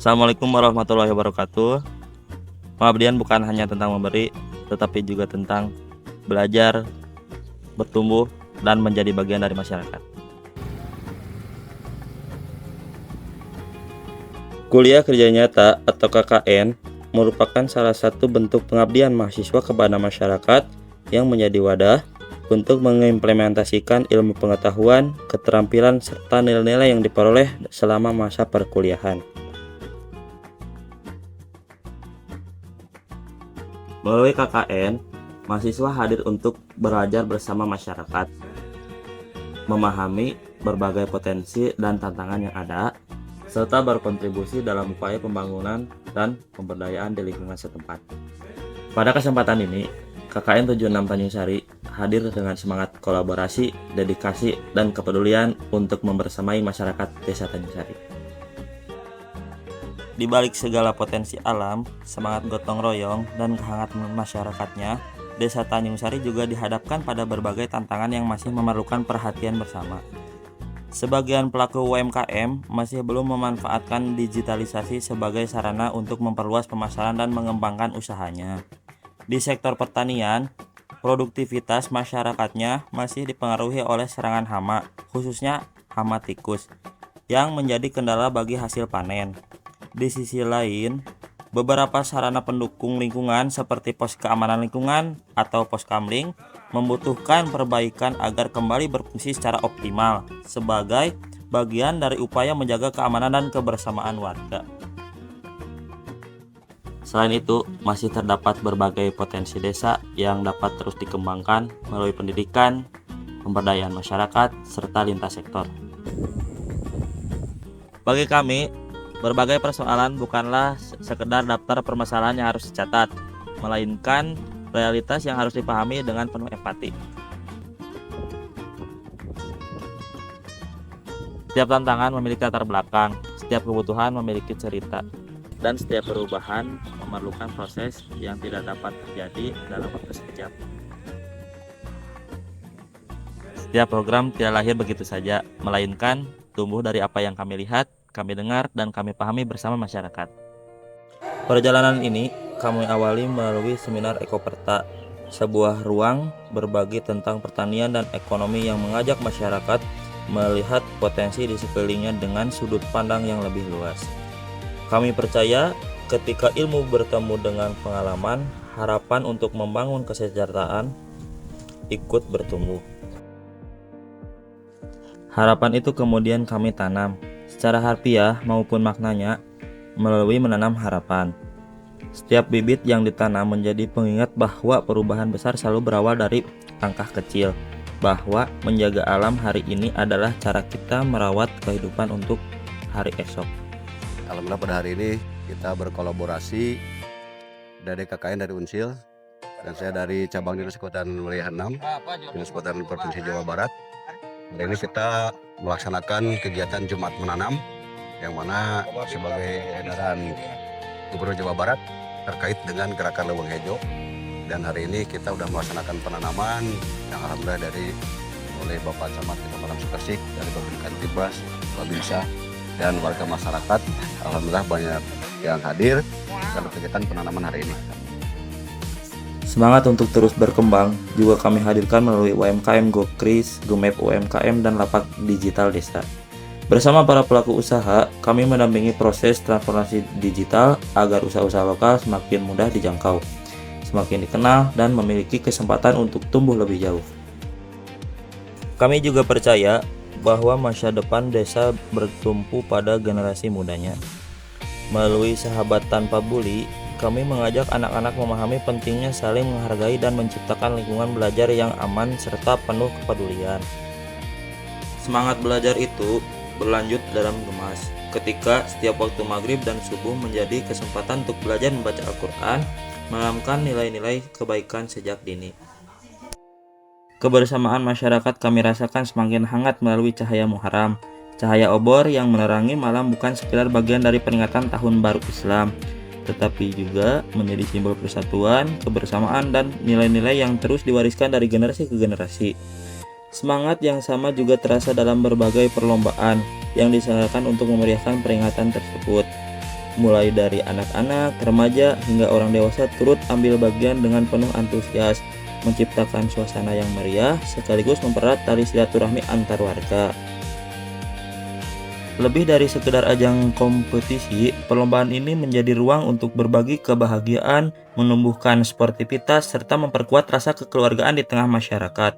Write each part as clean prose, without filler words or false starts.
Assalamualaikum warahmatullahi wabarakatuh. Pengabdian bukan hanya tentang memberi, tetapi juga tentang belajar, bertumbuh, dan menjadi bagian dari masyarakat. Kuliah Kerja Nyata atau KKN merupakan salah satu bentuk pengabdian mahasiswa kepada masyarakat yang menjadi wadah untuk mengimplementasikan ilmu pengetahuan, keterampilan, serta nilai-nilai yang diperoleh selama masa perkuliahan. Melalui KKN, mahasiswa hadir untuk belajar bersama masyarakat, memahami berbagai potensi dan tantangan yang ada, serta berkontribusi dalam upaya pembangunan dan pemberdayaan di lingkungan setempat. Pada kesempatan ini, KKN 76 Tanjung Sari hadir dengan semangat kolaborasi, dedikasi, dan kepedulian untuk membersamai masyarakat Desa Tanjung Sari. Di balik segala potensi alam, semangat gotong royong, dan kehangatan masyarakatnya, Desa Tanjung Sari juga dihadapkan pada berbagai tantangan yang masih memerlukan perhatian bersama. Sebagian pelaku UMKM masih belum memanfaatkan digitalisasi sebagai sarana untuk memperluas pemasaran dan mengembangkan usahanya. Di sektor pertanian, produktivitas masyarakatnya masih dipengaruhi oleh serangan hama, khususnya hama tikus, yang menjadi kendala bagi hasil panen. Di sisi lain, beberapa sarana pendukung lingkungan seperti pos keamanan lingkungan atau poskamling membutuhkan perbaikan agar kembali berfungsi secara optimal sebagai bagian dari upaya menjaga keamanan dan kebersamaan warga. Selain itu, masih terdapat berbagai potensi desa yang dapat terus dikembangkan melalui pendidikan, pemberdayaan masyarakat, serta lintas sektor. Bagi kami, berbagai persoalan bukanlah sekedar daftar permasalahan yang harus dicatat, melainkan realitas yang harus dipahami dengan penuh empati. Setiap tantangan memiliki latar belakang, setiap kebutuhan memiliki cerita, dan setiap perubahan memerlukan proses yang tidak dapat terjadi dalam waktu sekejap. Setiap program tidak lahir begitu saja, melainkan tumbuh dari apa yang kami lihat, kami dengar, dan kami pahami bersama masyarakat. Perjalanan ini kami awali melalui seminar Ekoperta, sebuah ruang berbagi tentang pertanian dan ekonomi yang mengajak masyarakat melihat potensi di sekelilingnya dengan sudut pandang yang lebih luas. Kami percaya ketika ilmu bertemu dengan pengalaman, harapan untuk membangun kesejahteraan ikut bertumbuh. Harapan itu kemudian kami tanam secara harfiah maupun maknanya melalui menanam harapan. Setiap bibit yang ditanam menjadi pengingat bahwa perubahan besar selalu berawal dari langkah kecil, bahwa menjaga alam hari ini adalah cara kita merawat kehidupan untuk hari esok. Alhamdulillah pada hari ini kita berkolaborasi dari KKN dari Unsil dan saya dari cabang Dinas Kehutanan Wilayah 6, Dinas Kehutanan Provinsi Jawa Barat. Hari ini kita melaksanakan kegiatan Jumat Menanam yang mana sebagai edaran Gubernur Jawa Barat terkait dengan gerakan Leuweung Hejo, dan hari ini kita sudah melaksanakan penanaman yang alhamdulillah dari oleh Bapak Camat Kecamatan Sukersik, dari Babinkan Tibas, Babinsa, dan warga masyarakat. Alhamdulillah banyak yang hadir dalam kegiatan penanaman hari ini. Semangat untuk terus berkembang juga kami hadirkan melalui UMKM GoKris, GoMap UMKM, dan Lapak Digital Desa. Bersama para pelaku usaha, kami mendampingi proses transformasi digital agar usaha-usaha lokal semakin mudah dijangkau, semakin dikenal, dan memiliki kesempatan untuk tumbuh lebih jauh. Kami juga percaya bahwa masa depan desa bertumpu pada generasi mudanya. Melalui Sahabat Tanpa Bully, kami mengajak anak-anak memahami pentingnya saling menghargai dan menciptakan lingkungan belajar yang aman serta penuh kepedulian. Semangat belajar itu berlanjut dalam gemas, ketika setiap waktu maghrib dan subuh menjadi kesempatan untuk belajar membaca Al-Quran, menanamkan nilai-nilai kebaikan sejak dini. Kebersamaan masyarakat kami rasakan semakin hangat melalui cahaya Muharram, cahaya obor yang menerangi malam bukan sekedar bagian dari peringatan Tahun Baru Islam, tetapi juga menjadi simbol persatuan, kebersamaan, dan nilai-nilai yang terus diwariskan dari generasi ke generasi. Semangat yang sama juga terasa dalam berbagai perlombaan yang diselenggarakan untuk memeriahkan peringatan tersebut. mulai dari anak-anak, remaja, hingga orang dewasa turut ambil bagian dengan penuh antusias, menciptakan suasana yang meriah sekaligus mempererat tali silaturahmi antar warga. Lebih dari sekedar ajang kompetisi, perlombaan ini menjadi ruang untuk berbagi kebahagiaan, menumbuhkan sportivitas, serta memperkuat rasa kekeluargaan di tengah masyarakat.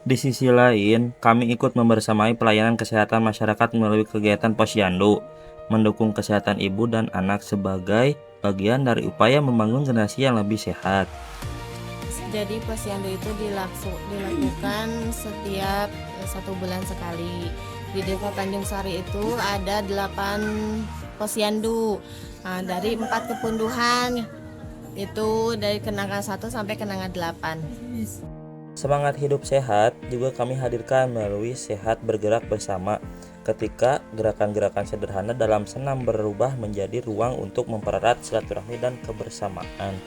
Di sisi lain, kami ikut membersamai pelayanan kesehatan masyarakat melalui kegiatan Posyandu, mendukung kesehatan ibu dan anak sebagai bagian dari upaya membangun generasi yang lebih sehat. Jadi posyandu itu dilakukan setiap 1 bulan sekali. Di Desa Tanjung Sari itu ada 8 posyandu. Nah, dari 4 kepunduhan itu dari kenanga 1 sampai kenanga 8. Semangat hidup sehat juga kami hadirkan melalui Sehat Bergerak Bersama, ketika gerakan-gerakan sederhana dalam senam berubah menjadi ruang untuk mempererat silaturahmi dan kebersamaan.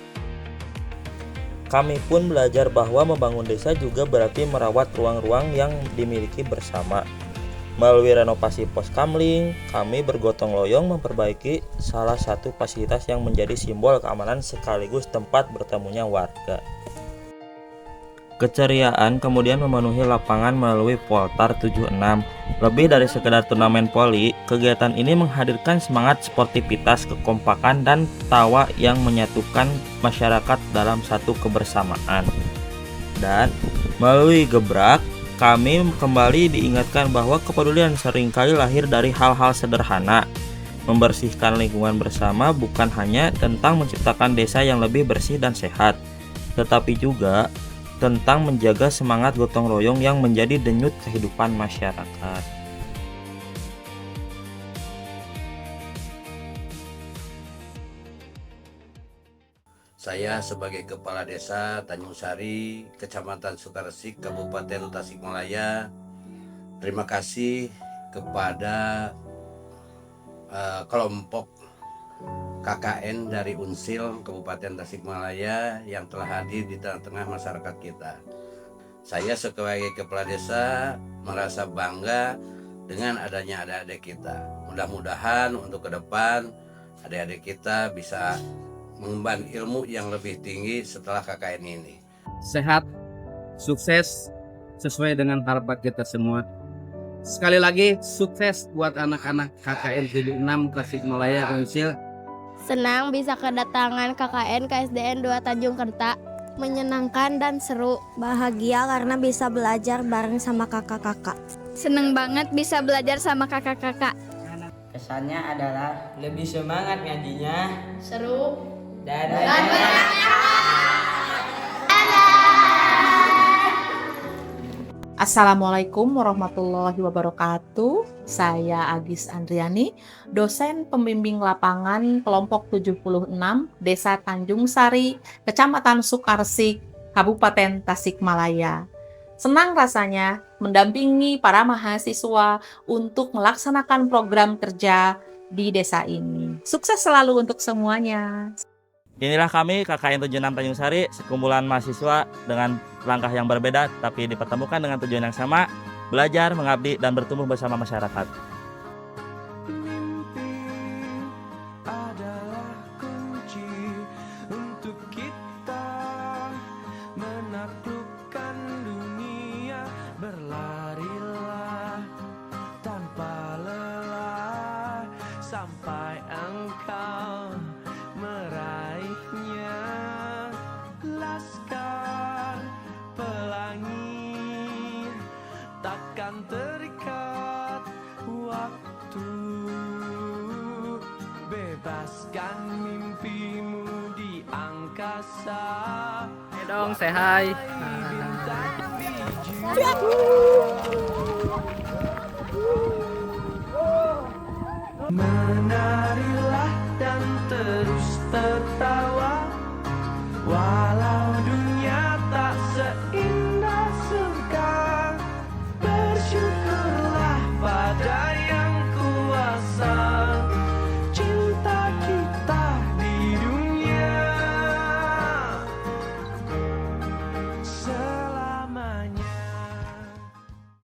Kami pun belajar bahwa membangun desa juga berarti merawat ruang-ruang yang dimiliki bersama. Melalui renovasi pos kamling, kami bergotong royong memperbaiki salah satu fasilitas yang menjadi simbol keamanan sekaligus tempat bertemunya warga. Keceriaan kemudian memenuhi lapangan melalui Poltar 76. Lebih dari sekedar turnamen voli, kegiatan ini menghadirkan semangat sportivitas, kekompakan, dan tawa yang menyatukan masyarakat dalam satu kebersamaan. Dan melalui Gebrak, kami kembali diingatkan bahwa kepedulian seringkali lahir dari hal-hal sederhana. Membersihkan lingkungan bersama bukan hanya tentang menciptakan desa yang lebih bersih dan sehat, tetapi juga tentang menjaga semangat gotong royong yang menjadi denyut kehidupan masyarakat. Saya sebagai Kepala Desa Tanjung Sari, Kecamatan Sukaresik, Kabupaten Tasikmalaya, terima kasih kepada kelompok KKN dari Unsil Kabupaten Tasikmalaya yang telah hadir di tengah-tengah masyarakat kita. Saya sebagai Kepala Desa merasa bangga dengan adanya adik-adik kita. Mudah-mudahan untuk ke depan adik-adik kita bisa mengemban ilmu yang lebih tinggi setelah KKN ini. Sehat, sukses, sesuai dengan harapan kita semua. Sekali lagi, sukses buat anak-anak KKN 76 Tasikmalaya Unsil. Senang bisa kedatangan KKN KSDN 2 Tanjung Kerta. Menyenangkan dan seru. Bahagia karena bisa belajar bareng sama kakak-kakak. Seneng banget bisa belajar sama kakak-kakak. Kesannya adalah lebih semangat ngajinya, Seru dan Assalamualaikum warahmatullahi wabarakatuh. Saya Agis Andriani, dosen pembimbing lapangan kelompok 76 Desa Tanjung Sari, Kecamatan Sukaresik, Kabupaten Tasikmalaya. Senang rasanya mendampingi para mahasiswa untuk melaksanakan program kerja di desa ini. Sukses selalu untuk semuanya. Inilah kami KKN 76 Tanjung Sari, sekumpulan mahasiswa dengan langkah yang berbeda tapi dipertemukan dengan tujuan yang sama, belajar, mengabdi, dan bertumbuh bersama masyarakat. Adalah kunci untuk kita menaklukkan dunia. Berlarilah tanpa lelah sampai engkau meraihnya. Laskar pelangi takkan terikat waktu. Bebaskan mimpimu di angkasa. Dong, say hi. Bintang biji